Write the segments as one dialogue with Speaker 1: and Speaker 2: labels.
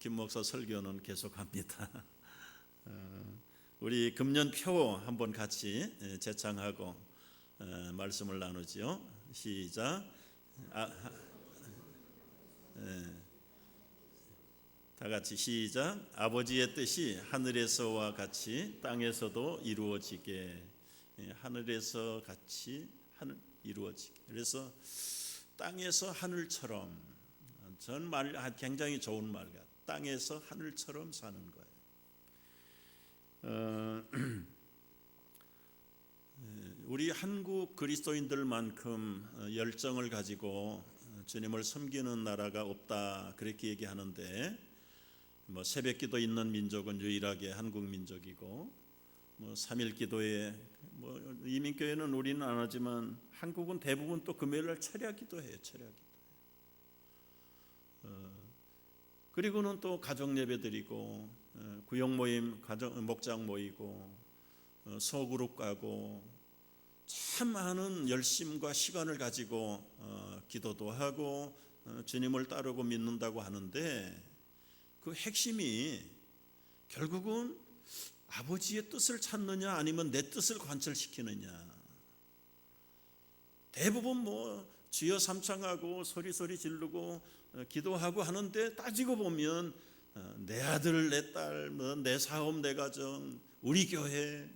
Speaker 1: 김 목사 설교는 계속합니다. 우리 금년표 한번 같이 제창하고 말씀을 나누지요. 시작. 다 같이 시작. 아버지의 뜻이 하늘에서와 같이 땅에서도 이루어지게. 하늘에서 같이 이루어지게. 그래서 땅에서 하늘처럼, 전 말 굉장히 좋은 말 같아요. 땅에서 하늘처럼 사는 거예요. 우리 한국 그리스도인들만큼 열정을 가지고 주님을 섬기는 나라가 없다, 그렇게 얘기하는데, 새벽기도 있는 민족은 유일하게 한국 민족이고, 3일 기도에 이민교회는 우리는 안 하지만 한국은 대부분 또 금요일날 철야기도 해요. 철야기도. 그리고는 또 가정 예배 드리고, 구역 모임, 목장 모이고, 소그룹 가고, 참 많은 열심과 시간을 가지고 기도도 하고 주님을 따르고 믿는다고 하는데, 그 핵심이 결국은 아버지의 뜻을 찾느냐 아니면 내 뜻을 관철시키느냐. 대부분 주여 삼창하고 소리소리 지르고 기도하고 하는데, 따지고 보면 내 아들 내 딸, 내 사업 내 가정, 우리 교회,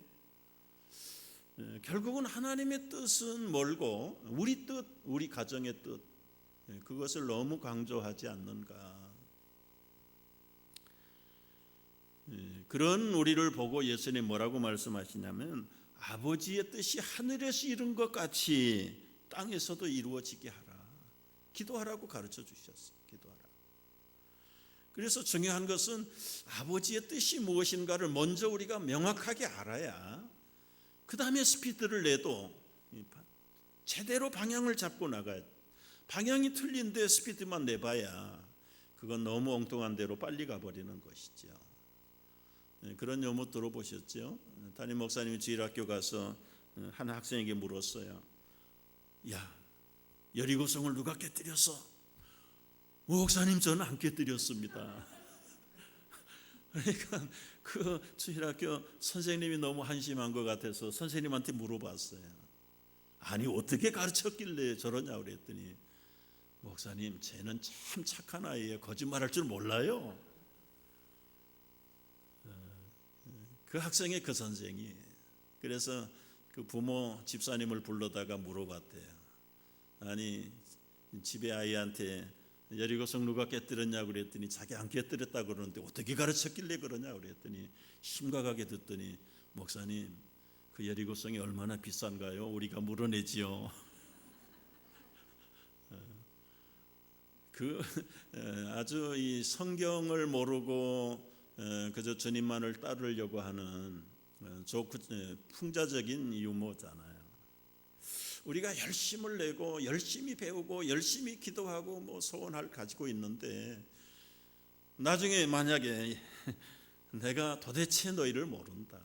Speaker 1: 결국은 하나님의 뜻은 멀고 우리 뜻, 우리 가정의 뜻, 그것을 너무 강조하지 않는가. 그런 우리를 보고 예수님 뭐라고 말씀하시냐면, 아버지의 뜻이 하늘에서 이룬 것 같이 땅에서도 이루어지게 하라. 기도하라고 가르쳐 주셨어요. 기도하라. 그래서 중요한 것은 아버지의 뜻이 무엇인가를 먼저 우리가 명확하게 알아야 그 다음에 스피드를 내도 제대로 방향을 잡고 나가야. 방향이 틀린데 스피드만 내봐야 그건 너무 엉뚱한 대로 빨리 가버리는 것이죠. 그런 용어 들어보셨죠? 담임 목사님이 주일학교 가서 한 학생에게 물었어요. 야, 여리고성을 누가 깨뜨렸어? 목사님, 저는 안 깨뜨렸습니다. 그러니까 그 주일학교 선생님이 너무 한심한 것 같아서 선생님한테 물어봤어요. 아니, 어떻게 가르쳤길래 저러냐 그랬더니, 목사님, 쟤는 참 착한 아이예요. 거짓말할 줄 몰라요. 그 학생의 그 선생이 그래서 그 부모 집사님을 불러다가 물어봤대요. 아니, 집에 아이한테 여리고성 누가 깨뜨렸냐고 그랬더니 자기 안 깨뜨렸다고 그러는데 어떻게 가르쳤길래 그러냐고 그랬더니 심각하게 듣더니, 목사님, 그 여리고성이 얼마나 비싼가요? 우리가 물어내지요. 아주 이 성경을 모르고 그저 주님만을 따르려고 하는 풍자적인 유머잖아요. 우리가 열심을 내고 열심히 배우고 열심히 기도하고 소원을 가지고 있는데, 나중에 만약에 내가 도대체 너희를 모른다.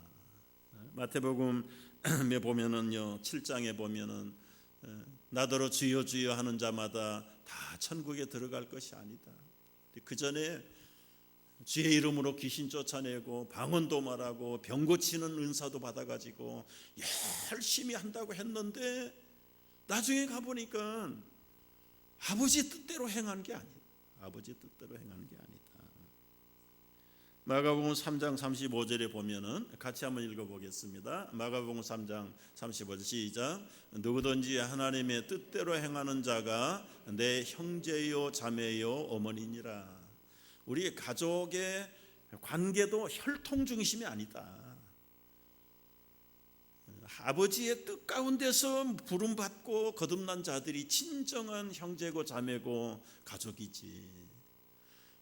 Speaker 1: 마태복음에 보면은요, 7장에 보면은 나더러 주여 주여 하는 자마다 다 천국에 들어갈 것이 아니다. 그 전에 주의 이름으로 귀신 쫓아내고 방언도 말하고 병 고치는 은사도 받아가지고 열심히 한다고 했는데, 나중에 가보니까 아버지 뜻대로 행한 게 아니다. 아버지 뜻대로 행한 게 아니다. 마가복음 3장 35절에 보면은 같이 한번 읽어보겠습니다. 마가복음 3장 35절 시작. 누구든지 하나님의 뜻대로 행하는 자가 내 형제요 자매요 어머니니라. 우리 가족의 관계도 혈통 중심이 아니다. 아버지의 뜻 가운데서 부름받고 거듭난 자들이 진정한 형제고 자매고 가족이지.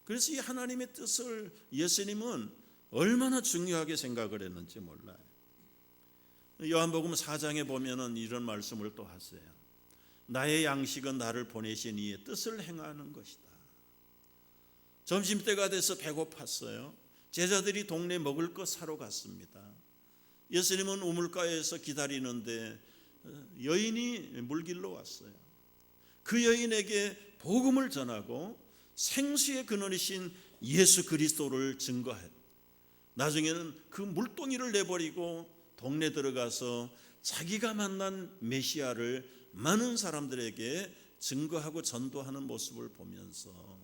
Speaker 1: 그래서 이 하나님의 뜻을 예수님은 얼마나 중요하게 생각을 했는지 몰라요. 요한복음 4장에 보면은 이런 말씀을 또 하세요. 나의 양식은 나를 보내신 이의 뜻을 행하는 것이다. 점심때가 돼서 배고팠어요. 제자들이 동네 먹을 것 사러 갔습니다. 예수님은 우물가에서 기다리는데 여인이 물길로 왔어요. 그 여인에게 복음을 전하고 생수의 근원이신 예수 그리스도를 증거해. 나중에는 그 물동이를 내버리고 동네 들어가서 자기가 만난 메시아를 많은 사람들에게 증거하고 전도하는 모습을 보면서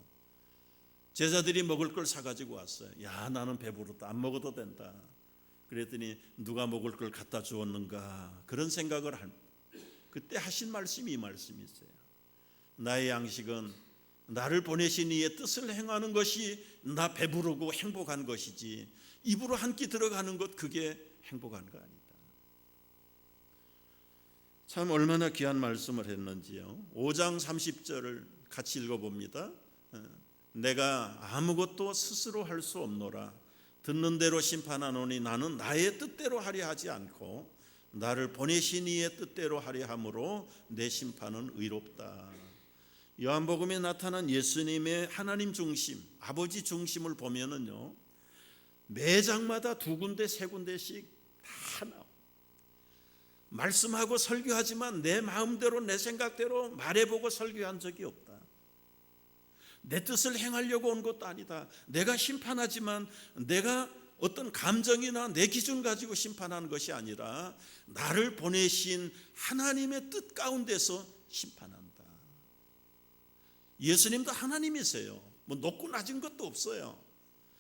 Speaker 1: 제자들이 먹을 걸 사가지고 왔어요. 야, 나는 배부르다. 안 먹어도 된다. 그랬더니 누가 먹을 걸 갖다 주었는가, 그런 생각을 그때 하신 말씀이 이 말씀이세요. 나의 양식은 나를 보내신 이의 뜻을 행하는 것이 나 배부르고 행복한 것이지, 입으로 한 끼 들어가는 것, 그게 행복한 거 아니다. 참 얼마나 귀한 말씀을 했는지요. 5장 30절을 같이 읽어봅니다. 내가 아무것도 스스로 할 수 없노라. 듣는 대로 심판하노니 나는 나의 뜻대로 하려 하지 않고 나를 보내신 이의 뜻대로 하려 함으로 내 심판은 의롭다. 요한복음에 나타난 예수님의 하나님 중심, 아버지 중심을 보면은요, 매 장마다 두 군데 세 군데씩 다 나와. 말씀하고 설교하지만 내 마음대로 내 생각대로 말해보고 설교한 적이 없다. 내 뜻을 행하려고 온 것도 아니다. 내가 심판하지만 내가 어떤 감정이나 내 기준 가지고 심판하는 것이 아니라 나를 보내신 하나님의 뜻 가운데서 심판한다. 예수님도 하나님이세요. 뭐 높고 낮은 것도 없어요.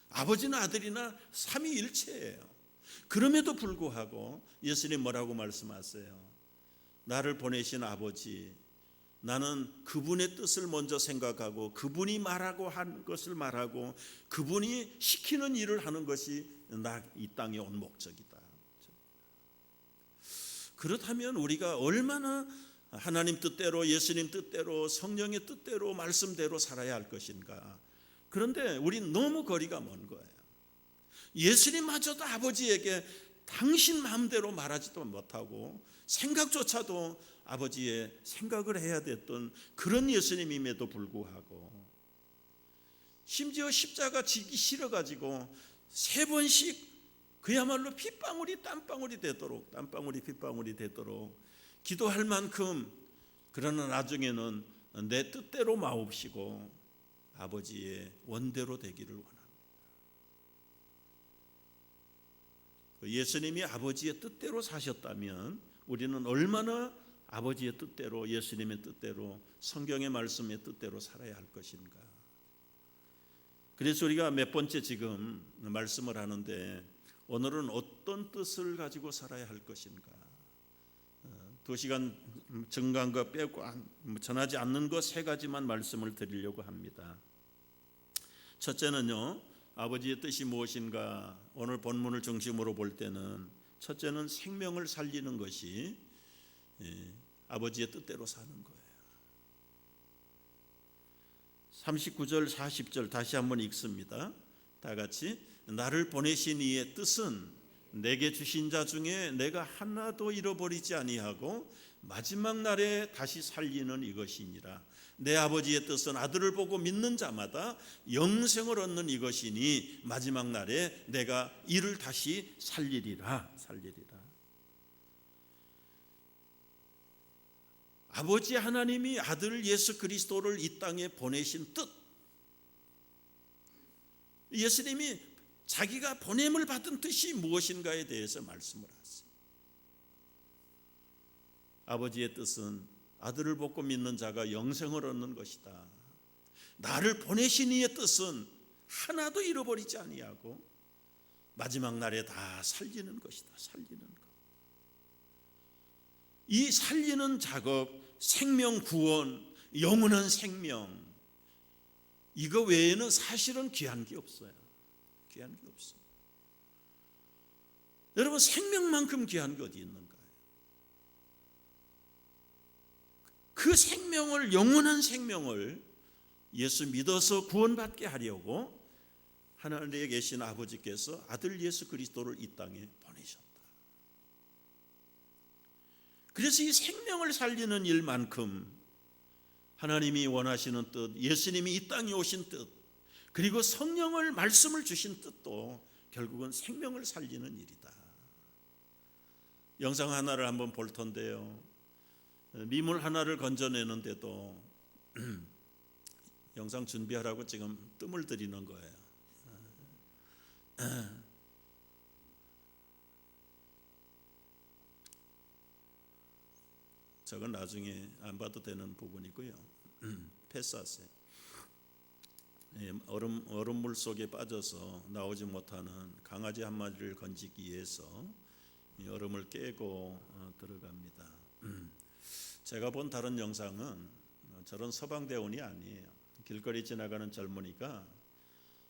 Speaker 1: 아버지나 아들이나 삼위일체예요. 그럼에도 불구하고 예수님 뭐라고 말씀하세요? 나를 보내신 아버지, 나는 그분의 뜻을 먼저 생각하고 그분이 말하고 한 것을 말하고 그분이 시키는 일을 하는 것이 나 이 땅에 온 목적이다. 그렇다면 우리가 얼마나 하나님 뜻대로, 예수님 뜻대로, 성령의 뜻대로, 말씀대로 살아야 할 것인가. 그런데 우린 너무 거리가 먼 거예요. 예수님마저도 아버지에게 당신 마음대로 말하지도 못하고 생각조차도 아버지의 생각을 해야 됐던 그런 예수님임에도 불구하고 심지어 십자가 지기 싫어가지고 3번씩 그야말로 핏방울이 땀방울이 되도록, 땀방울이 핏방울이 되도록 기도할 만큼, 그러나 나중에는 내 뜻대로 마옵시고 아버지의 원대로 되기를 원합니다. 예수님이 아버지의 뜻대로 사셨다면 우리는 얼마나 아버지의 뜻대로, 예수님의 뜻대로, 성경의 말씀의 뜻대로 살아야 할 것인가. 그래서 우리가 몇 번째 지금 말씀을 하는데, 오늘은 어떤 뜻을 가지고 살아야 할 것인가. 2시간 증가한 거 빼고 전하지 않는 것 3가지만 말씀을 드리려고 합니다. 첫째는요, 아버지의 뜻이 무엇인가. 오늘 본문을 중심으로 볼 때는 첫째는 생명을 살리는 것이 아버지의 뜻대로 사는 거예요. 39절 40절 다시 한번 읽습니다. 다 같이. 나를 보내신 이의 뜻은 내게 주신 자 중에 내가 하나도 잃어버리지 아니하고 마지막 날에 다시 살리는 이것이니라. 내 아버지의 뜻은 아들을 보고 믿는 자마다 영생을 얻는 이것이니 마지막 날에 내가 이를 다시 살리리라. 아버지 하나님이 아들 예수 그리스도를 이 땅에 보내신 뜻, 예수님이 자기가 보냄을 받은 뜻이 무엇인가에 대해서 말씀을 하세요. 아버지의 뜻은 아들을 보고 믿는 자가 영생을 얻는 것이다. 나를 보내신 이의 뜻은 하나도 잃어버리지 아니하고 마지막 날에 다 살리는 것이다. 살리는 것. 이 살리는 작업, 생명 구원, 영원한 생명, 이거 외에는 사실은 귀한 게 없어요. 귀한 게 없어요. 여러분, 생명만큼 귀한 게 어디 있는가요? 그 생명을, 영원한 생명을 예수 믿어서 구원받게 하려고 하나님에 계신 아버지께서 아들 예수 그리스도를 이 땅에 보내셨다. 그래서 이 생명을 살리는 일만큼 하나님이 원하시는 뜻, 예수님이 이 땅에 오신 뜻, 그리고 성령을, 말씀을 주신 뜻도 결국은 생명을 살리는 일이다. 영상 하나를 한번 볼 텐데요, 미물 하나를 건져내는데도 영상 준비하라고 지금 뜸을 들이는 거예요. 저건 나중에 안 봐도 되는 부분이고요. 패스하세요. 얼음물 속에 빠져서 나오지 못하는 강아지 한 마리를 건지기 위해서 얼음을 깨고 들어갑니다. 제가 본 다른 영상은 저런 서방대원이 아니에요. 길거리 지나가는 젊은이가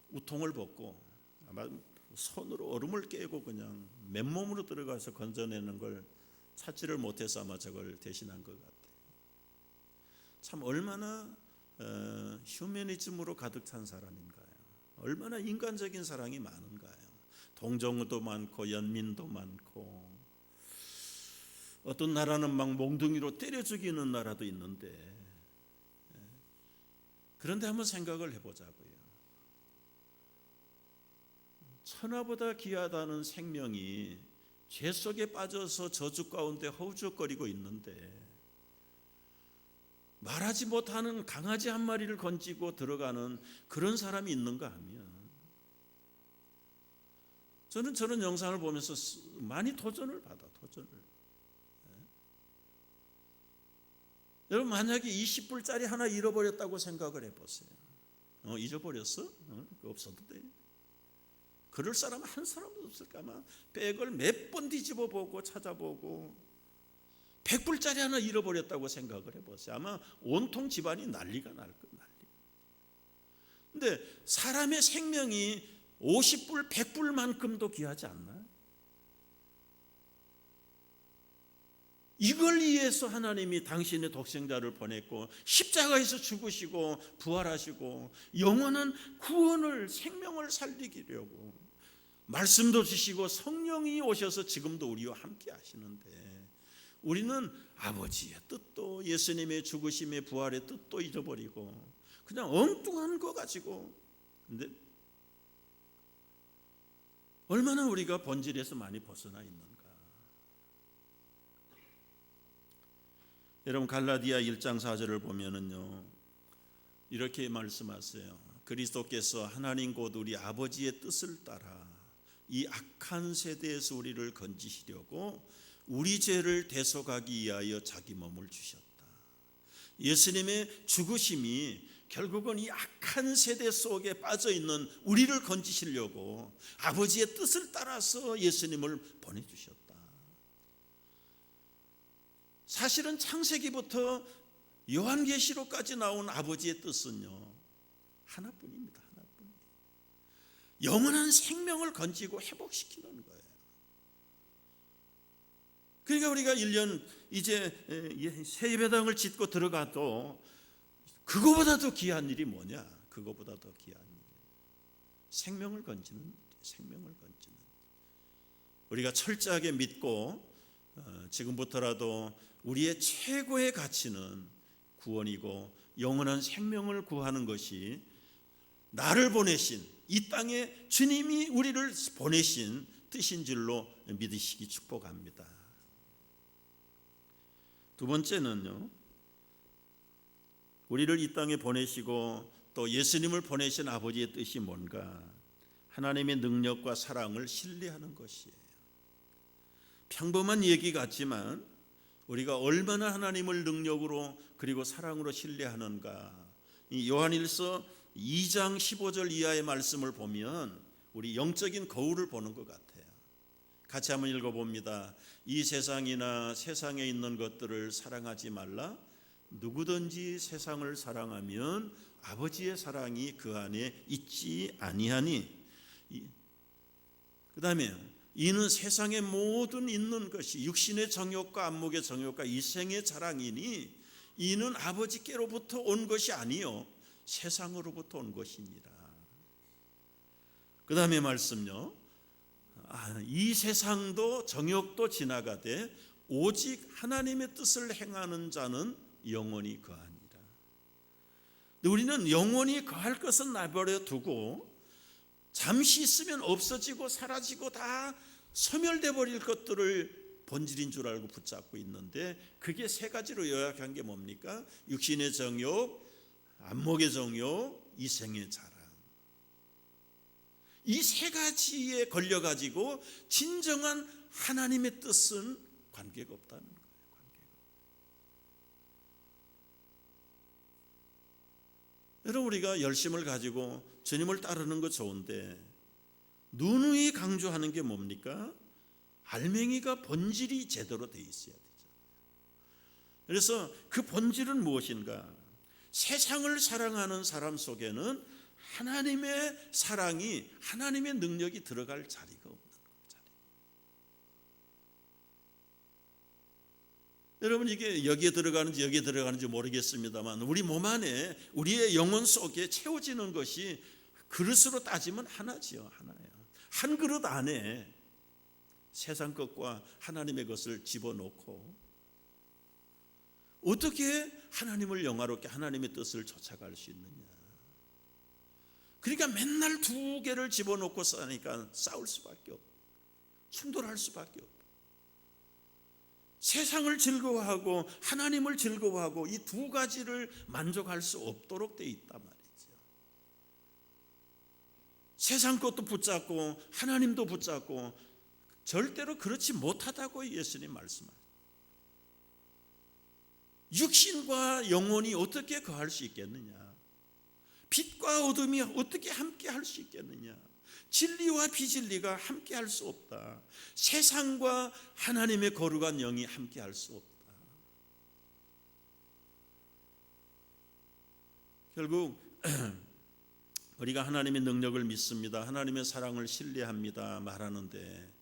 Speaker 1: 우통을 벗고 아마 손으로 얼음을 깨고 그냥 맨몸으로 들어가서 건져내는 걸 찾지를 못해서 아마 저걸 대신한 것 같아요. 참 얼마나 휴머니즘으로 가득 찬 사람인가요? 얼마나 인간적인 사랑이 많은가요? 동정도 많고 연민도 많고, 어떤 나라는 막 몽둥이로 때려 죽이는 나라도 있는데, 그런데 한번 생각을 해보자고요. 천하보다 귀하다는 생명이 죄 속에 빠져서 저주 가운데 허우적거리고 있는데, 말하지 못하는 강아지 한 마리를 건지고 들어가는 그런 사람이 있는가 하면, 저는 저런 영상을 보면서 많이 도전을 받아. 여러분, 만약에 20불짜리 하나 잃어버렸다고 생각을 해보세요. 잊어버렸어? 그거 없어도 돼. 그럴 사람 한 사람도 없을까? 아마 백을 몇 번 뒤집어 보고 찾아보고, 100불짜리 하나 잃어버렸다고 생각을 해보세요. 아마 온통 집안이 난리가 날 거예요. 근데 사람의 생명이 50불, 100불만큼도 귀하지 않나요? 이걸 위해서 하나님이 당신의 독생자를 보냈고, 십자가에서 죽으시고 부활하시고 영원한 구원을, 생명을 살리기려고 말씀도 주시고 성령이 오셔서 지금도 우리와 함께 하시는데, 우리는 아버지의 뜻도 예수님의 죽으심의 부활의 뜻도 잊어버리고 그냥 엉뚱한 거 가지고, 근데 얼마나 우리가 본질에서 많이 벗어나 있는가. 여러분, 갈라디아 1장 4절을 보면은요, 이렇게 말씀하세요. 그리스도께서 하나님 곧 우리 아버지의 뜻을 따라 이 악한 세대에서 우리를 건지시려고 우리 죄를 대속하기 위하여 자기 몸을 주셨다. 예수님의 죽으심이 결국은 이 악한 세대 속에 빠져있는 우리를 건지시려고 아버지의 뜻을 따라서 예수님을 보내주셨다. 사실은 창세기부터 요한계시록까지 나온 아버지의 뜻은요, 하나뿐입니다. 하나뿐이에요. 영원한 생명을 건지고 회복시키는 거예요. 그러니까 우리가 1년 이제 새 예배당을 짓고 들어가도 그거보다 더 귀한 일이 뭐냐? 그거보다 더 귀한 일. 생명을 건지는 일이에요. 생명을 건지는. 우리가 철저하게 믿고 지금부터라도 우리의 최고의 가치는 구원이고 영원한 생명을 구하는 것이, 나를 보내신 이 땅에 주님이 우리를 보내신 뜻인 줄로 믿으시기 축복합니다. 두 번째는요, 우리를 이 땅에 보내시고 또 예수님을 보내신 아버지의 뜻이 뭔가? 하나님의 능력과 사랑을 신뢰하는 것이에요. 평범한 얘기 같지만 우리가 얼마나 하나님을 능력으로 그리고 사랑으로 신뢰하는가, 이 요한일서 2장 15절 이하의 말씀을 보면 우리 영적인 거울을 보는 것 같아요. 같이 한번 읽어봅니다. 이 세상이나 세상에 있는 것들을 사랑하지 말라. 누구든지 세상을 사랑하면 아버지의 사랑이 그 안에 있지 아니하니. 그 다음에 이는 세상의 모든 있는 것이 육신의 정욕과 안목의 정욕과 이생의 자랑이니 이는 아버지께로부터 온 것이 아니요 세상으로부터 온 것입니다. 그 다음에 말씀요, 이 세상도 정욕도 지나가되 오직 하나님의 뜻을 행하는 자는 영원히 거하니라. 우리는 영원히 거할 것은 내버려 두고 잠시 있으면 없어지고 사라지고 다 소멸돼 버릴 것들을 본질인 줄 알고 붙잡고 있는데, 그게 세 가지로 요약한 게 뭡니까? 육신의 정욕, 안목의 정욕, 이생의 자랑. 이 세 가지에 걸려가지고 진정한 하나님의 뜻은 관계가 없다는 거예요. 여러분, 우리가 열심을 가지고 주님을 따르는 거 좋은데 누누이 강조하는 게 뭡니까? 알맹이가 본질이 제대로 돼 있어야 되죠. 그래서 그 본질은 무엇인가? 세상을 사랑하는 사람 속에는 하나님의 사랑이, 하나님의 능력이 들어갈 자리가 없는 자리. 여러분, 이게 여기에 들어가는지 모르겠습니다만 우리 몸 안에, 우리의 영혼 속에 채워지는 것이 그릇으로 따지면 하나지요. 하나예요. 한 그릇 안에 세상 것과 하나님의 것을 집어넣고 어떻게 하나님을 영화롭게, 하나님의 뜻을 쫓아갈 수 있느냐. 그러니까 맨날 두 개를 집어넣고 싸니까 싸울 수밖에 없고 충돌할 수밖에 없고, 세상을 즐거워하고 하나님을 즐거워하고 이 두 가지를 만족할 수 없도록 돼 있단 말이죠. 세상 것도 붙잡고 하나님도 붙잡고 절대로 그렇지 못하다고 예수님 말씀하셨어요. 육신과 영혼이 어떻게 거할 수 있겠느냐? 빛과 어둠이 어떻게 함께 할 수 있겠느냐? 진리와 비진리가 함께 할 수 없다. 세상과 하나님의 거룩한 영이 함께 할 수 없다. 결국 우리가 하나님의 능력을 믿습니다, 하나님의 사랑을 신뢰합니다 말하는데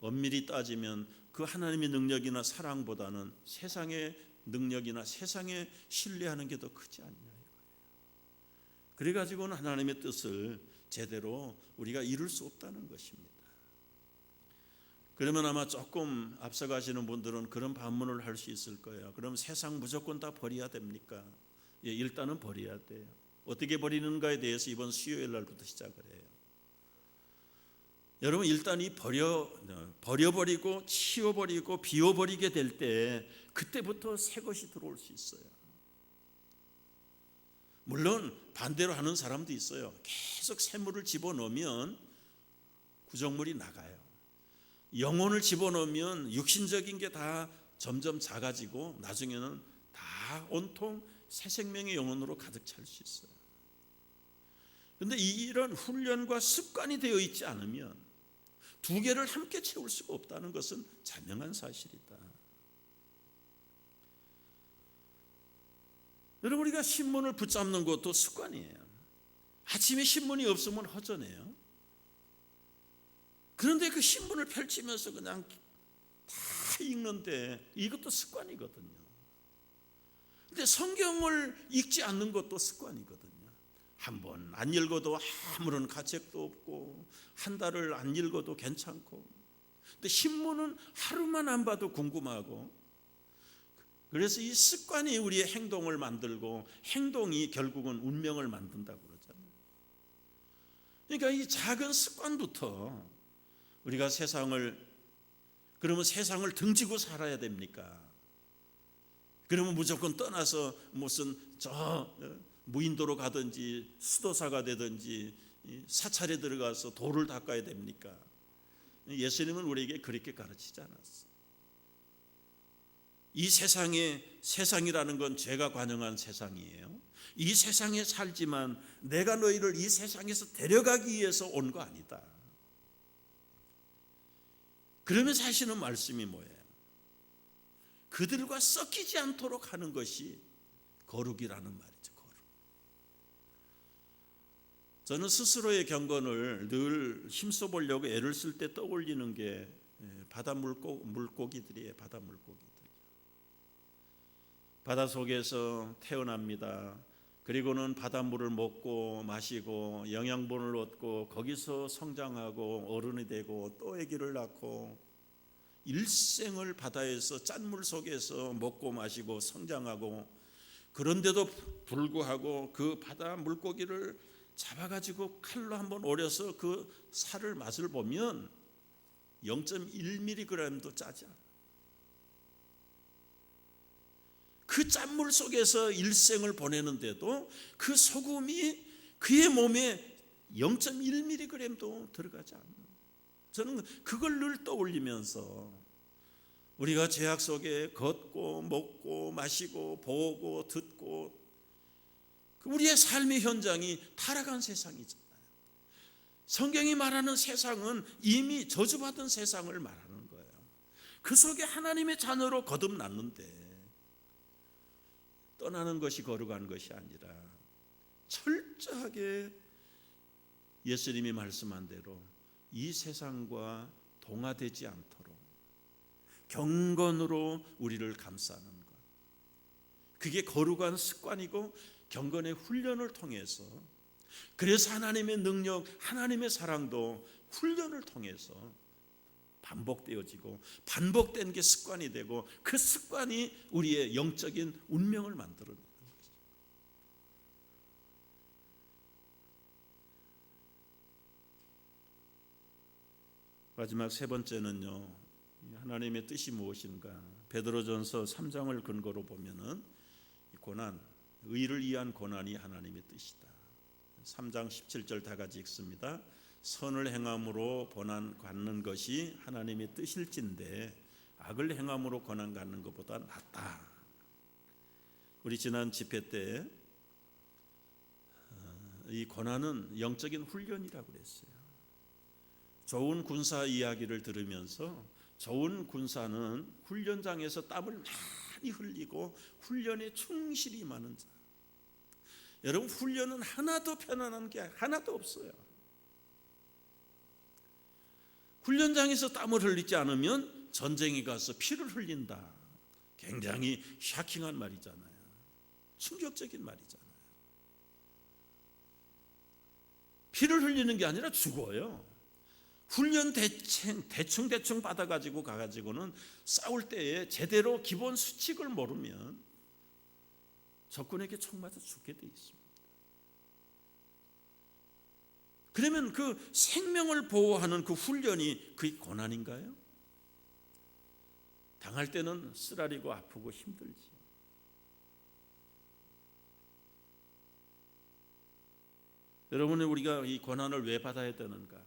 Speaker 1: 엄밀히 따지면 그 하나님의 능력이나 사랑보다는 세상의 능력이나 세상에 신뢰하는 게 더 크지 않냐 이거예요. 그래가지고는 하나님의 뜻을 제대로 우리가 이룰 수 없다는 것입니다. 그러면 아마 조금 앞서가시는 분들은 그런 반문을 할 수 있을 거예요. 그럼 세상 무조건 다 버려야 됩니까? 예, 일단은 버려야 돼요. 어떻게 버리는가에 대해서 이번 수요일 날부터 시작을 해요. 여러분, 일단 이 버려버리고 치워버리고 비워버리게 될 때 그때부터 새 것이 들어올 수 있어요. 물론 반대로 하는 사람도 있어요. 계속 샘물을 집어넣으면 구정물이 나가요. 영혼을 집어넣으면 육신적인 게 다 점점 작아지고 나중에는 다 온통 새 생명의 영혼으로 가득 찰 수 있어요. 그런데 이런 훈련과 습관이 되어 있지 않으면 두 개를 함께 채울 수가 없다는 것은 자명한 사실이다. 여러분, 우리가 신문을 붙잡는 것도 습관이에요. 아침에 신문이 없으면 허전해요. 그런데 그 신문을 펼치면서 그냥 다 읽는데 이것도 습관이거든요. 근데 성경을 읽지 않는 것도 습관이거든요. 한 번 안 읽어도 아무런 가책도 없고 한 달을 안 읽어도 괜찮고, 근데 신문은 하루만 안 봐도 궁금하고, 그래서 이 습관이 우리의 행동을 만들고 행동이 결국은 운명을 만든다고 그러잖아요. 그러니까 이 작은 습관부터 우리가 그러면 세상을 등지고 살아야 됩니까? 그러면 무조건 떠나서 무슨 무인도로 가든지 수도사가 되든지 사찰에 들어가서 돌을 닦아야 됩니까? 예수님은 우리에게 그렇게 가르치지 않았어요. 이 세상이라는 건 죄가 관영한 세상이에요. 이 세상에 살지만 내가 너희를 이 세상에서 데려가기 위해서 온 거 아니다. 그러면서 하시는 말씀이 뭐예요? 그들과 섞이지 않도록 하는 것이 거룩이라는 말이죠. 거룩. 저는 스스로의 경건을 늘 힘써 보려고 애를 쓸 때 떠올리는 게 바다 물고기들이에요. 바다 물고기들. 바다 속에서 태어납니다. 그리고는 바닷물을 먹고 마시고 영양분을 얻고 거기서 성장하고 어른이 되고 또 아기를 낳고 일생을 바다에서 짠물 속에서 먹고 마시고 성장하고, 그런데도 불구하고 그 바다 물고기를 잡아가지고 칼로 한번 오려서 그 살을 맛을 보면 0.1mg도 짜지 않아요. 그 짠물 속에서 일생을 보내는데도 그 소금이 그의 몸에 0.1mg도 들어가지 않는, 저는 그걸 늘 떠올리면서 우리가 죄악 속에 걷고 먹고 마시고 보고 듣고 우리의 삶의 현장이 타락한 세상이잖아요. 성경이 말하는 세상은 이미 저주받은 세상을 말하는 거예요. 그 속에 하나님의 자녀로 거듭났는데 떠나는 것이 거룩한 것이 아니라 철저하게 예수님이 말씀한 대로 이 세상과 동화되지 않도록 경건으로 우리를 감싸는 것, 그게 거룩한 습관이고 경건의 훈련을 통해서, 그래서 하나님의 능력, 하나님의 사랑도 훈련을 통해서 반복되어지고 반복된 게 습관이 되고 그 습관이 우리의 영적인 운명을 만들어내는 거죠. 마지막 세 번째는요, 하나님의 뜻이 무엇인가? 베드로전서 3장을 근거로 보면은 고난, 의를 위한 고난이 하나님의 뜻이다. 3장 17절 다 같이 읽습니다. 선을 행함으로 고난 받는 것이 하나님의 뜻일진데 악을 행함으로 고난 받는 것보다 낫다. 우리 지난 집회 때 이 고난은 영적인 훈련이라고 그랬어요. 좋은 군사 이야기를 들으면서 좋은 군사는 훈련장에서 땀을 많이 흘리고 훈련에 충실히 임하는 자. 여러분, 훈련은 하나도 편안한 게 하나도 없어요. 훈련장에서 땀을 흘리지 않으면 전쟁에 가서 피를 흘린다. 굉장히 샤킹한 말이잖아요. 충격적인 말이잖아요. 피를 흘리는 게 아니라 죽어요. 훈련 대충 받아가지고 가가지고는 싸울 때에 제대로 기본 수칙을 모르면 적군에게 총 맞아 죽게 돼 있습니다. 그러면 그 생명을 보호하는 그 훈련이 그게 고난인가요? 당할 때는 쓰라리고 아프고 힘들지. 여러분, 우리가 이 고난을 왜 받아야 되는가?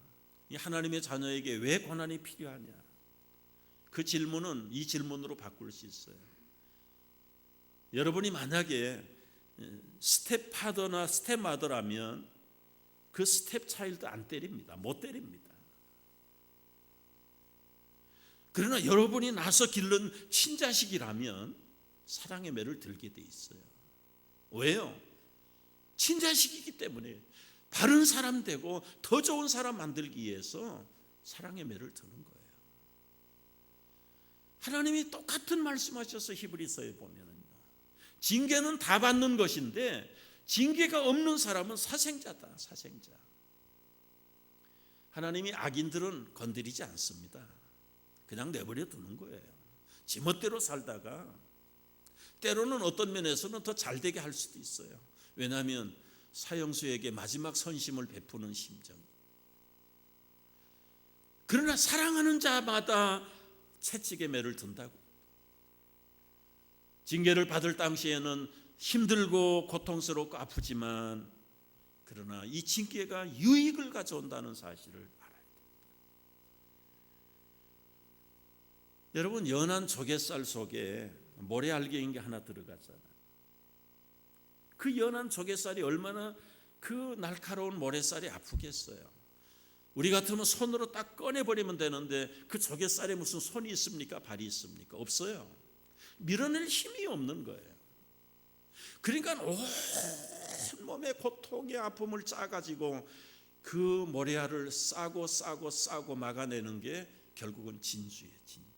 Speaker 1: 이 하나님의 자녀에게 왜 고난이 필요하냐? 그 질문은 이 질문으로 바꿀 수 있어요. 여러분이 만약에 스텝파더나 스텝마더라면 그 스텝 차일드 안 때립니다. 못 때립니다. 그러나 여러분이 나서 기른 친자식이라면 사랑의 매를 들게 돼 있어요. 왜요? 친자식이기 때문에 바른 사람 되고 더 좋은 사람 만들기 위해서 사랑의 매를 드는 거예요. 하나님이 똑같은 말씀하셔서 히브리서에 보면은요, 징계는 다 받는 것인데 징계가 없는 사람은 사생자다. 사생자. 하나님이 악인들은 건드리지 않습니다. 그냥 내버려 두는 거예요. 지멋대로 살다가 때로는 어떤 면에서는 더 잘되게 할 수도 있어요. 왜냐하면 사형수에게 마지막 선심을 베푸는 심정. 그러나 사랑하는 자마다 채찍의 매를 든다고. 징계를 받을 당시에는 힘들고 고통스럽고 아프지만 그러나 이 징계가 유익을 가져온다는 사실을 알아야 됩니다. 여러분, 연한 조갯살 속에 모래알갱이 게 하나 들어가잖아요. 그 연한 조갯살이 얼마나 그 날카로운 모래살이 아프겠어요. 우리 같으면 손으로 딱 꺼내버리면 되는데 그 조갯살에 무슨 손이 있습니까? 발이 있습니까? 없어요. 밀어낼 힘이 없는 거예요. 그러니까 온 몸의 고통의 아픔을 짜가지고 그 모래알을 싸고 막아내는 게 결국은 진주예요. 진주.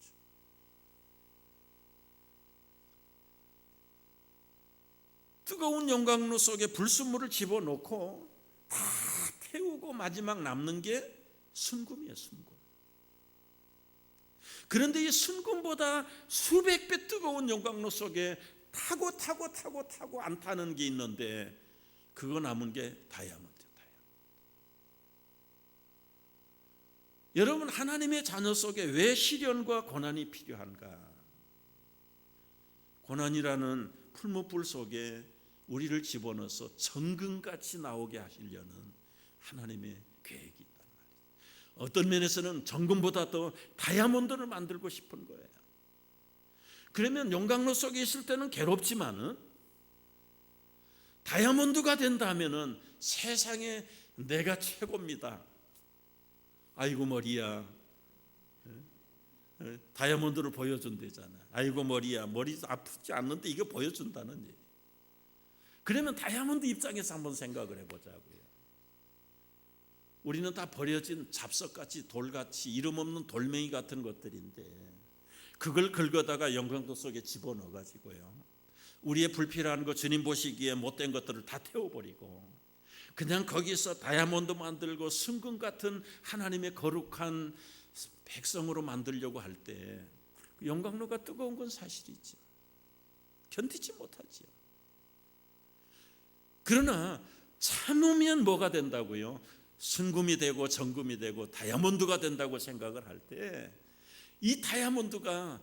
Speaker 1: 뜨거운 용광로 속에 불순물을 집어넣고 다 태우고 마지막 남는 게 순금이에요. 순금. 그런데 이 순금보다 수백 배 뜨거운 용광로 속에 타고 안 타는 게 있는데 그거 남은 게 다이아몬드예요. 여러분, 하나님의 자녀 속에 왜 시련과 고난이 필요한가? 고난이라는 풀무불 속에 우리를 집어넣어서 정금같이 나오게 하시려는 하나님의 계획이 있단 말이에요. 어떤 면에서는 정금보다 더 다이아몬드를 만들고 싶은 거예요. 그러면 용광로 속에 있을 때는 괴롭지만은 다이아몬드가 된다면은 세상에 내가 최고입니다. 아이고 머리야. 다이아몬드를 보여준대잖아. 아이고 머리야. 머리 아프지 않는데 이거 보여준다는 얘기. 그러면 다이아몬드 입장에서 한번 생각을 해보자고요. 우리는 다 버려진 잡석같이 돌같이 이름 없는 돌멩이 같은 것들인데 그걸 긁어다가 영광도 속에 집어넣어가지고요. 우리의 불필요한 거 주님 보시기에 못된 것들을 다 태워버리고 그냥 거기서 다이아몬드 만들고 순금 같은 하나님의 거룩한 백성으로 만들려고 할 때 영광로가 뜨거운 건 사실이죠. 견디지 못하지요. 그러나 참으면 뭐가 된다고요? 순금이 되고 정금이 되고 다이아몬드가 된다고 생각을 할 때 이 다이아몬드가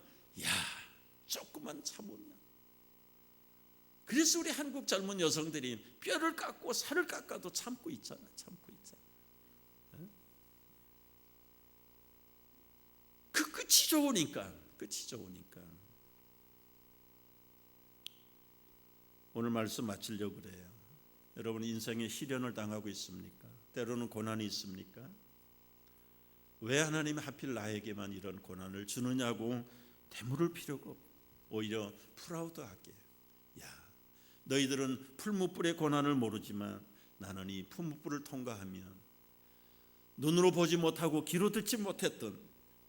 Speaker 1: 조금만 참으면. 그래서 우리 한국 젊은 여성들이 뼈를 깎고 살을 깎아도 참고 있잖아. 그 끝이 좋으니까. 오늘 말씀 마치려고 그래요. 여러분 인생에 시련을 당하고 있습니까? 때로는 고난이 있습니까? 왜 하나님이 하필 나에게만 이런 고난을 주느냐고 되물을 필요가 없고 오히려 프라우드하게 너희들은 풀무불의 고난을 모르지만 나는 이 풀무불을 통과하면 눈으로 보지 못하고 귀로 듣지 못했던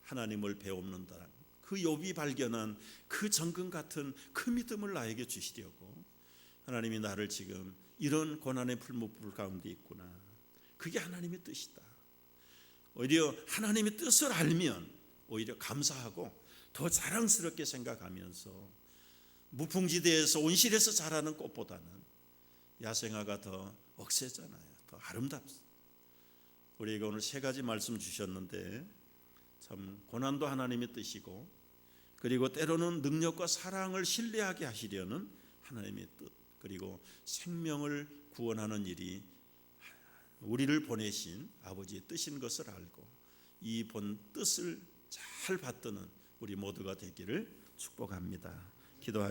Speaker 1: 하나님을 배웁는다. 그 욥이 발견한 그 정금 같은 그 믿음을 나에게 주시려고 하나님이 나를 지금 이런 고난의 풀무불 가운데 있구나. 그게 하나님의 뜻이다. 오히려 하나님의 뜻을 알면 오히려 감사하고 더 자랑스럽게 생각하면서 무풍지대에서 온실에서 자라는 꽃보다는 야생화가 더 억세잖아요. 더 아름답습니다. 우리에게 오늘 세 가지 말씀 주셨는데 참 고난도 하나님의 뜻이고 그리고 때로는 능력과 사랑을 신뢰하게 하시려는 하나님의 뜻 그리고 생명을 구원하는 일이 우리를 보내신 아버지의 뜻인 것을 알고 이 본 뜻을 잘 받드는 우리 모두가 되기를 축복합니다. 기도하겠습니다.